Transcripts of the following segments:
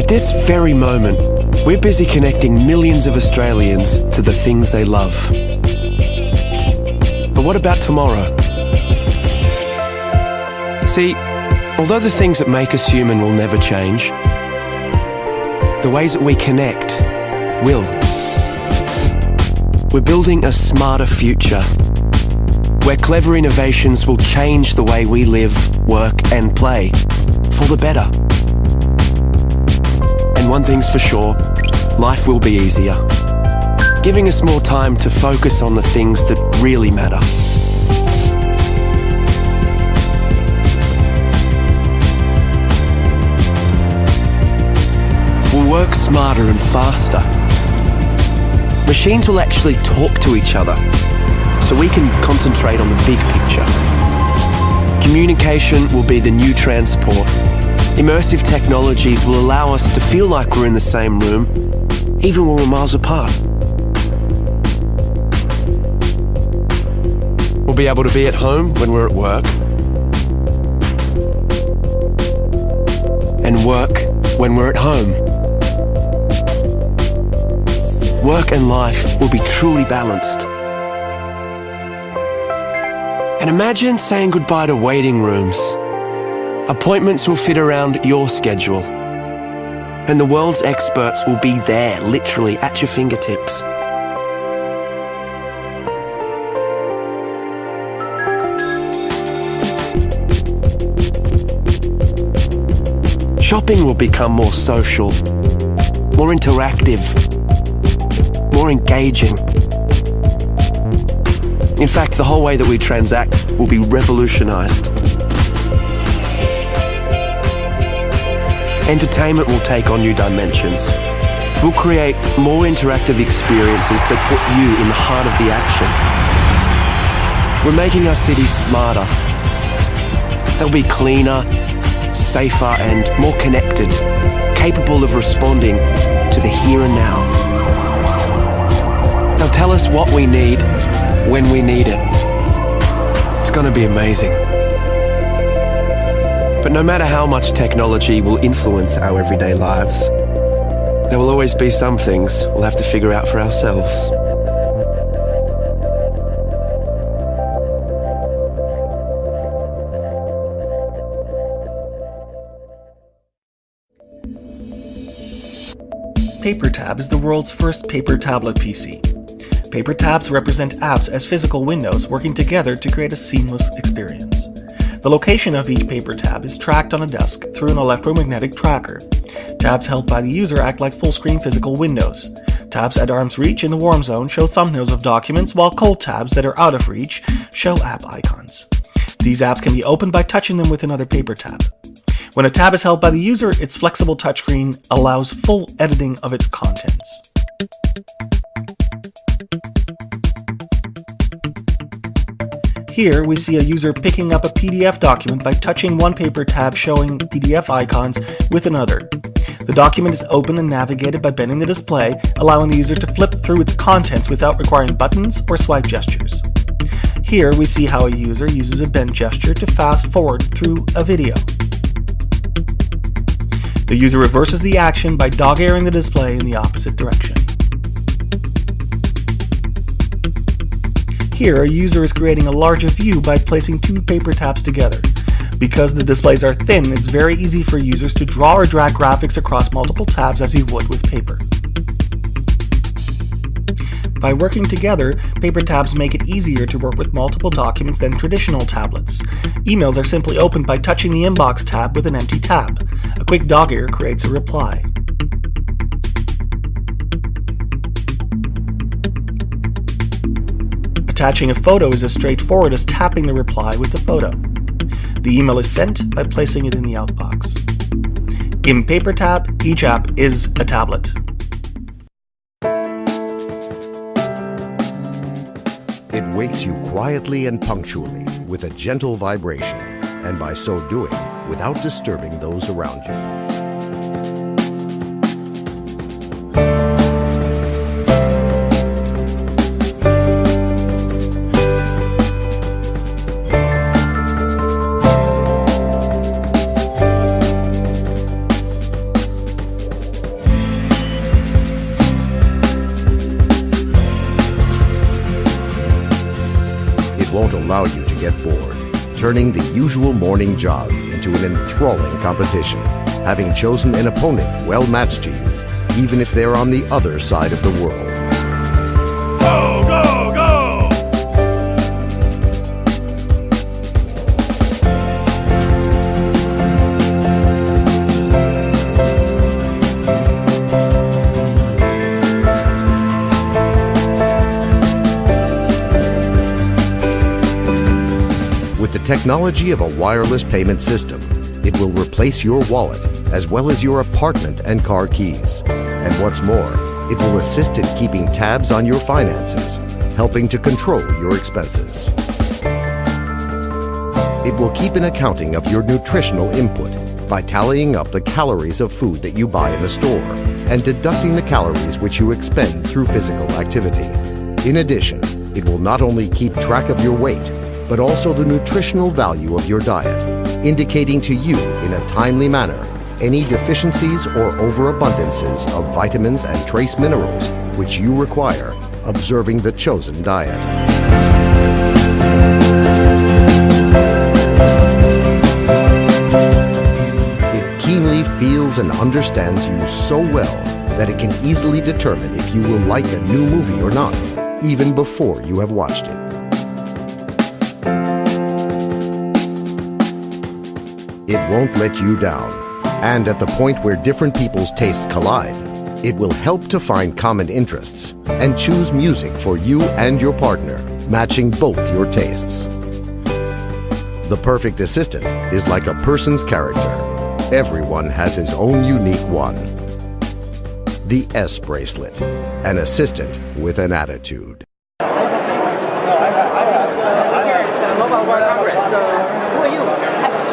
At this very moment, we're busy connecting millions of Australians to the things they love. But what about tomorrow? See, although the things that make us human will never change, the ways that we connect will. We're building a smarter future, where clever innovations will change the way we live, work and play, for the better. And one thing's for sure, life will be easier, giving us more time to focus on the things that really matter. We'll work smarter and faster. Machines will actually talk to each other, so we can concentrate on the big picture. Communication will be the new transport. Immersive technologies will allow us to feel like we're in the same room, even when we're miles apart. We'll be able to be at home when we're at work, and work when we're at home. Work and life will be truly balanced. And imagine saying goodbye to waiting rooms. Appointments will fit around your schedule. And the world's experts will be there, literally at your fingertips. Shopping will become more social, more interactive, more engaging. In fact, the whole way that we transact will be revolutionized. Entertainment will take on new dimensions. We'll create more interactive experiences that put you in the heart of the action. We're making our cities smarter. They'll be cleaner, safer, and more connected, capable of responding to the here and now. They'll tell us what we need when we need it. It's going to be amazing. But no matter how much technology will influence our everyday lives, there will always be some things we'll have to figure out for ourselves. PaperTab is the world's first paper tablet PC. Paper tabs represent apps as physical windows working together to create a seamless experience. The location of each paper tab is tracked on a desk through an electromagnetic tracker. Tabs held by the user act like full-screen physical windows. Tabs at arm's reach in the warm zone show thumbnails of documents, while cold tabs that are out of reach show app icons. These apps can be opened by touching them with another paper tab. When a tab is held by the user, its flexible touchscreen allows full editing of its contents. Here we see a user picking up a PDF document by touching one paper tab showing PDF icons with another. The document is opened and navigated by bending the display, allowing the user to flip through its contents without requiring buttons or swipe gestures. Here we see how a user uses a bend gesture to fast forward through a video. The user reverses the action by dog-earing the display in the opposite direction. Here, a user is creating a larger view by placing two paper tabs together. Because the displays are thin, it's very easy for users to draw or drag graphics across multiple tabs as you would with paper. By working together, paper tabs make it easier to work with multiple documents than traditional tablets. Emails are simply opened by touching the inbox tab with an empty tab. A quick dog-ear creates a reply. Attaching a photo is as straightforward as tapping the reply with the photo. The email is sent by placing it in the outbox. In PaperTab, each app is a tablet. It wakes you quietly and punctually with a gentle vibration, and by so doing, without disturbing those around you. won't allow you to get bored, turning the usual morning jog into an enthralling competition, having chosen an opponent well matched to you, even if they're on the other side of the world. Go, go, go! With the technology of a wireless payment system, it will replace your wallet as well as your apartment and car keys. And what's more, it will assist in keeping tabs on your finances, helping to control your expenses. It will keep an accounting of your nutritional input by tallying up the calories of food that you buy in the store and deducting the calories which you expend through physical activity. In addition, it will not only keep track of your weight, but also the nutritional value of your diet, indicating to you in a timely manner any deficiencies or overabundances of vitamins and trace minerals which you require, observing the chosen diet. It keenly feels and understands you so well that it can easily determine if you will like a new movie or not, even before you have watched it. It won't let you down. And at the point where different people's tastes collide, it will help to find common interests and choose music for you and your partner, matching both your tastes. The perfect assistant is like a person's character. Everyone has his own unique one. The S bracelet, an assistant with an attitude.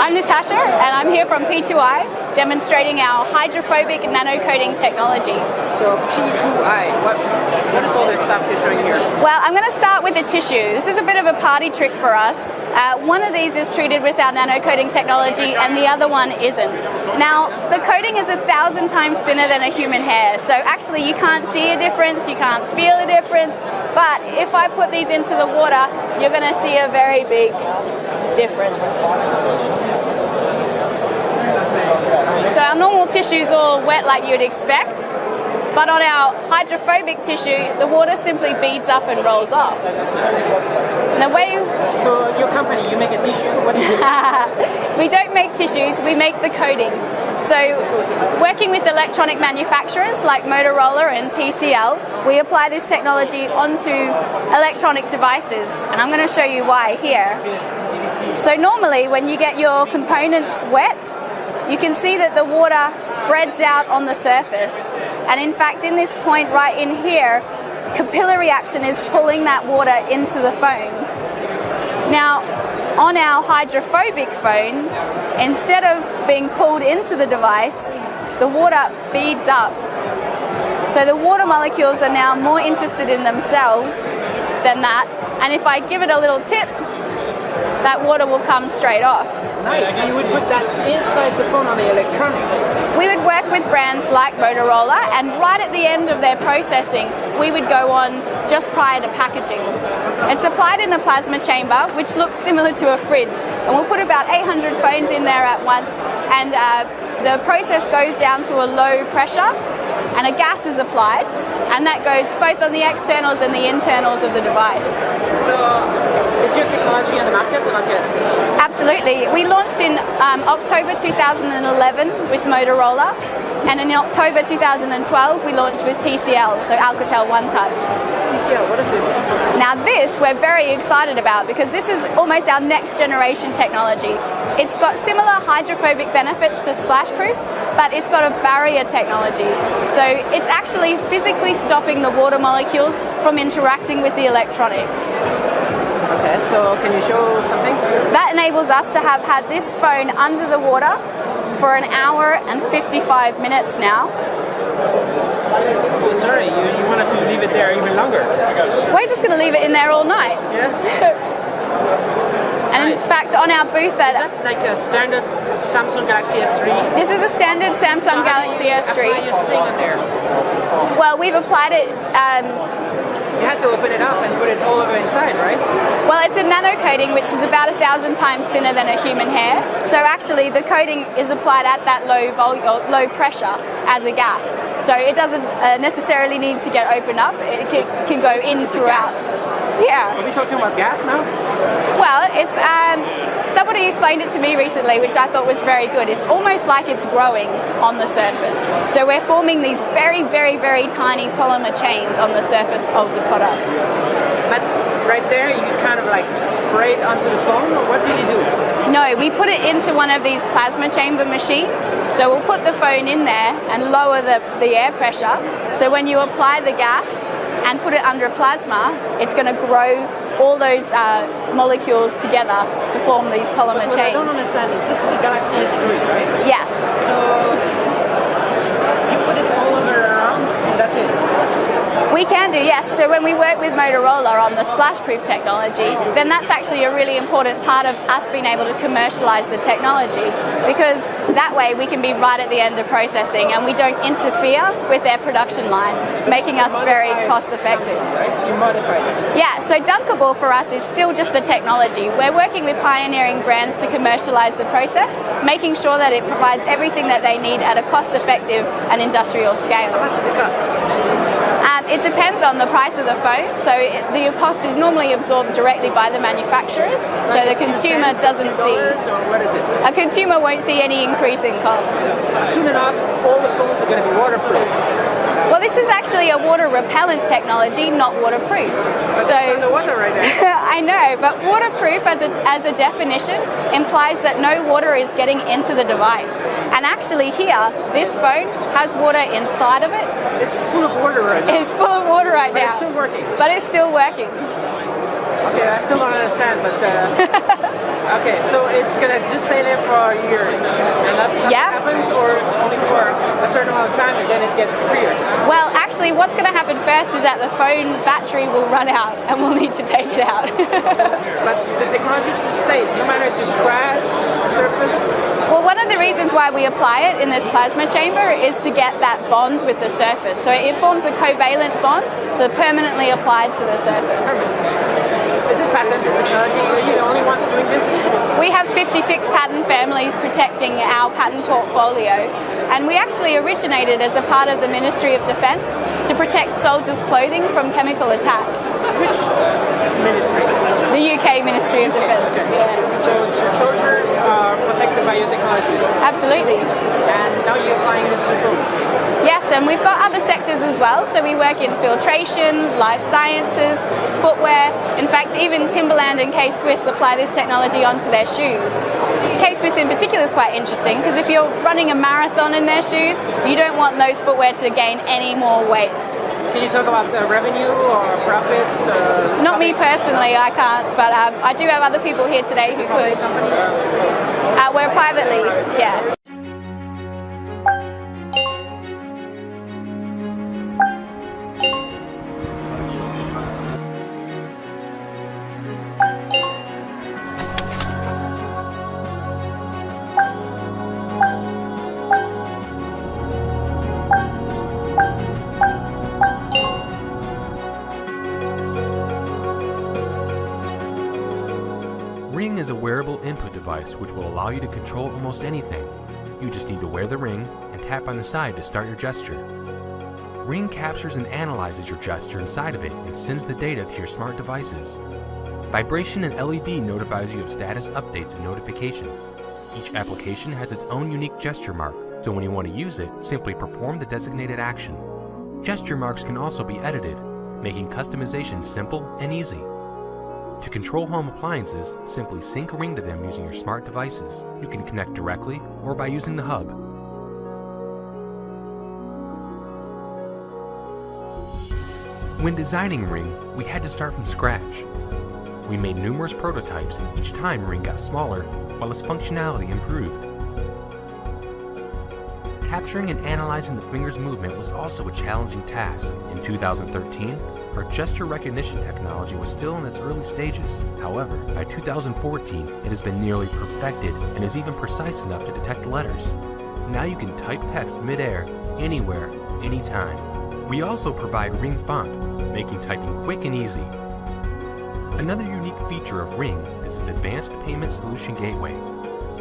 I'm Natasha, and I'm here from P2I, demonstrating our hydrophobic nanocoating technology. So P2I, what is all this stuff you're showing here? Well, I'm going to start with the tissue. This is a bit of a party trick for us. One of these is treated with our nanocoating technology, and the other one isn't. Now, the coating is 1,000 times thinner than a human hair, so actually you can't see a difference, you can't feel a difference, but if I put these into the water, you're going to see a very big difference. So our normal tissue is all wet like you'd expect, but on our hydrophobic tissue, the water simply beads up and rolls off. And the way So your company, you make a tissue? What do you do? we don't make tissues, we make the coating. So working with electronic manufacturers like Motorola and TCL, we apply this technology onto electronic devices, and I'm going to show you why here. So normally when you get your components wet, you can see that the water spreads out on the surface. And in fact, in this point right in here, capillary action is pulling that water into the phone. Now, on our hydrophobic phone, instead of being pulled into the device, the water beads up. So the water molecules are now more interested in themselves than that. And if I give it a little tip, that water will come straight off. Nice, so you would put that inside the phone on the electronics. We would work with brands like Motorola, and right at the end of their processing, we would go on just prior to packaging. It's applied in a plasma chamber, which looks similar to a fridge. And we'll put about 800 phones in there at once, and the process goes down to a low pressure, and a gas is applied, and that goes both on the externals and the internals of the device. So is your technology on the market or not yet? Absolutely. We launched in October 2011 with Motorola, and in October 2012 we launched with TCL, so Alcatel One Touch. TCL, what is this? Now this we're very excited about because this is almost our next generation technology. It's got similar hydrophobic benefits to splashproof, but it's got a barrier technology. So it's actually physically stopping the water molecules from interacting with the electronics. Okay, so can you show something? That enables us to have had this phone under the water for 1 hour and 55 minutes now. Oh, sorry, you wanted to leave it there even longer. We're just going to leave it in there all night. Yeah? And in Nice. fact, on our booth Is that like a standard Samsung Galaxy S3? this is a standard Samsung Galaxy Apply S3. your thing on there. Well, we've applied it You had to open it up and put it all over inside, right? Well, it's a nano coating, which is about 1,000 times thinner than a human hair. So actually, the coating is applied at that low pressure as a gas. So it doesn't necessarily need to get opened up. It can go in throughout. Yeah. Are we talking about gas now? Well, it's somebody explained it to me recently, which I thought was very good. It's almost like it's growing on the surface. So we're forming these very, very, very tiny polymer chains on the surface of the products. But right there, you kind of like spray it onto the phone, or what do you do? No, we put it into one of these plasma chamber machines. So we'll put the phone in there and lower the air pressure. So when you apply the gas and put it under plasma, it's going to grow all those molecules together to form these polymer What chains. I don't understand is this is a Galaxy S3, right? Yes. So you put it all over around, and that's it. We can do, yes. So when we work with Motorola on the splash-proof technology, then that's actually a really important part of us being able to commercialize the technology, because that way we can be right at the end of processing and we don't interfere with their production line, making us very cost-effective. Right? You modified it. Yeah, so Dunkable for us is still just a technology. We're working with pioneering brands to commercialize the process, making sure that it provides everything that they need at a cost-effective and industrial scale. How much does it cost? It depends on the price of the phone. So the cost is normally absorbed directly by the manufacturers, so the consumer doesn't see. Or what is it? A consumer won't see any increase in cost. Soon enough, all the phones are going to be waterproof. Well, this is actually a water repellent technology, not waterproof. But it's underwater right now. I know, but waterproof as a definition implies that no water is getting into the device. And actually here, this phone has water inside of it. It's full of water right now. It's full of water right But now. it's still working. But it's still working. Okay, I still don't understand, but okay, so it's gonna just stay there for years, and nothing happens, or only for a certain amount of time, and then it gets pierced. Well, actually, what's going to happen first is that the phone battery will run out, and we'll need to take it out. But the technology still stays, no matter if you scratch the surface. Well, one of the reasons why we apply it in this plasma chamber is to get that bond with the surface. So it forms a covalent bond, so permanently applied to the surface. Is it patented technology? Are you the only ones doing this? We have 56 patent families protecting our patent portfolio, and we actually originated as a part of the Ministry of Defence to protect soldiers' clothing from chemical attack. Which ministry? The UK Ministry of Defence. Okay. Yeah. So the soldiers are protected by your technology, Absolutely. and now you're applying this to phones. Yes, and we've got other sectors as well. So we work in filtration, life sciences, footwear. In fact, even Timberland and K-Swiss apply this technology onto their shoes. K-Swiss in particular is quite interesting because if you're running a marathon in their shoes, you don't want those footwear to gain any more weight. Can you talk about revenue or profits? Not me personally, I can't, but I do have other people here today who could. We're privately, yeah. Ring is a wearable input device which will allow you to control almost anything. You just need to wear the ring and tap on the side to start your gesture. Ring captures and analyzes your gesture inside of it and sends the data to your smart devices. Vibration and LED notifies you of status updates and notifications. Each application has its own unique gesture mark, so when you want to use it, simply perform the designated action. Gesture marks can also be edited, making customization simple and easy. To control home appliances, simply sync a ring to them using your smart devices. You can connect directly or by using the hub. When designing Ring, we had to start from scratch. We made numerous prototypes, and each time Ring got smaller, while its functionality improved. Capturing and analyzing the finger's movement was also a challenging task. In 2013, our gesture recognition technology was still in its early stages. However, by 2014, it has been nearly perfected and is even precise enough to detect letters. Now you can type text mid-air, anywhere, anytime. We also provide Ring Font, making typing quick and easy. Another unique feature of Ring is its advanced payment solution gateway.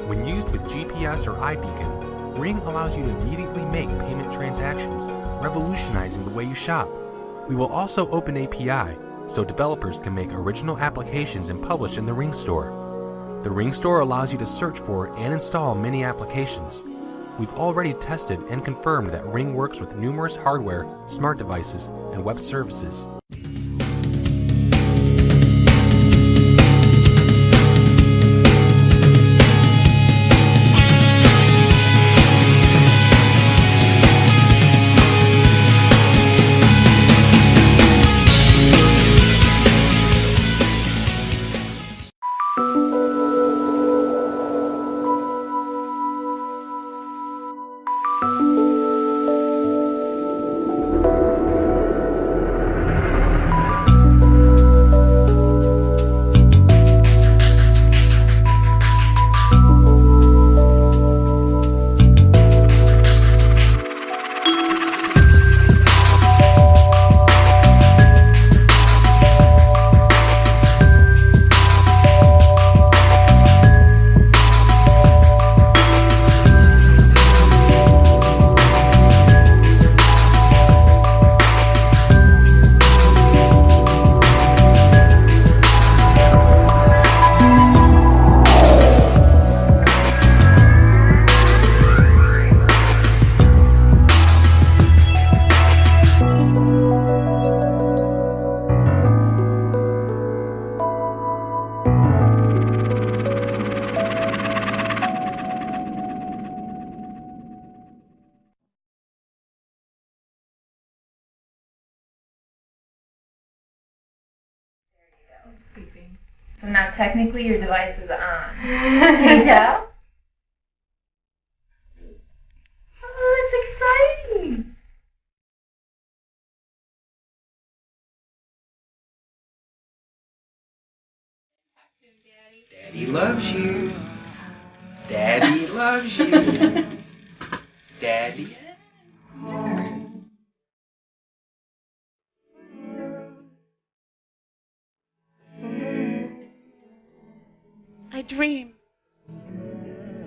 When used with GPS or iBeacon, Ring allows you to immediately make payment transactions, revolutionizing the way you shop. We will also open API, so developers can make original applications and publish in the Ring Store. The Ring Store allows you to search for and install many applications. We've already tested and confirmed that Ring works with numerous hardware, smart devices, and web services. So now technically your device is on. Can you tell? Oh, that's exciting! Daddy loves you. Daddy loves you. Daddy. I dream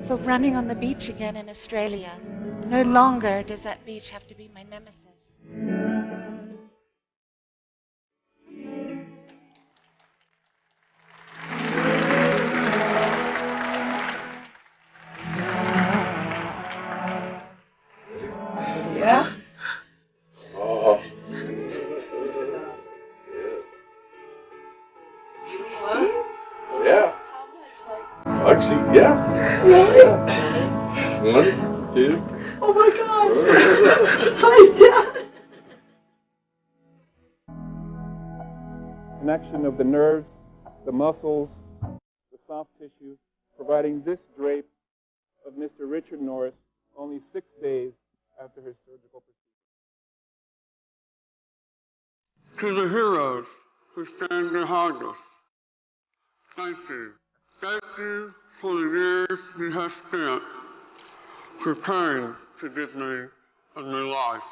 of running on the beach again in Australia. No longer does that beach have to be my nemesis. Yeah? Oh. Yeah. Actually, yeah. Really? Yeah. 1, 2. Oh my god! Hi, Dad! Connection of the nerves, the muscles, the soft tissue, providing this drape of Mr. Richard Norris only 6 days after his surgical procedure. To the heroes who stand behind us, thank you. Thank you for the years you have spent preparing to give me a new life.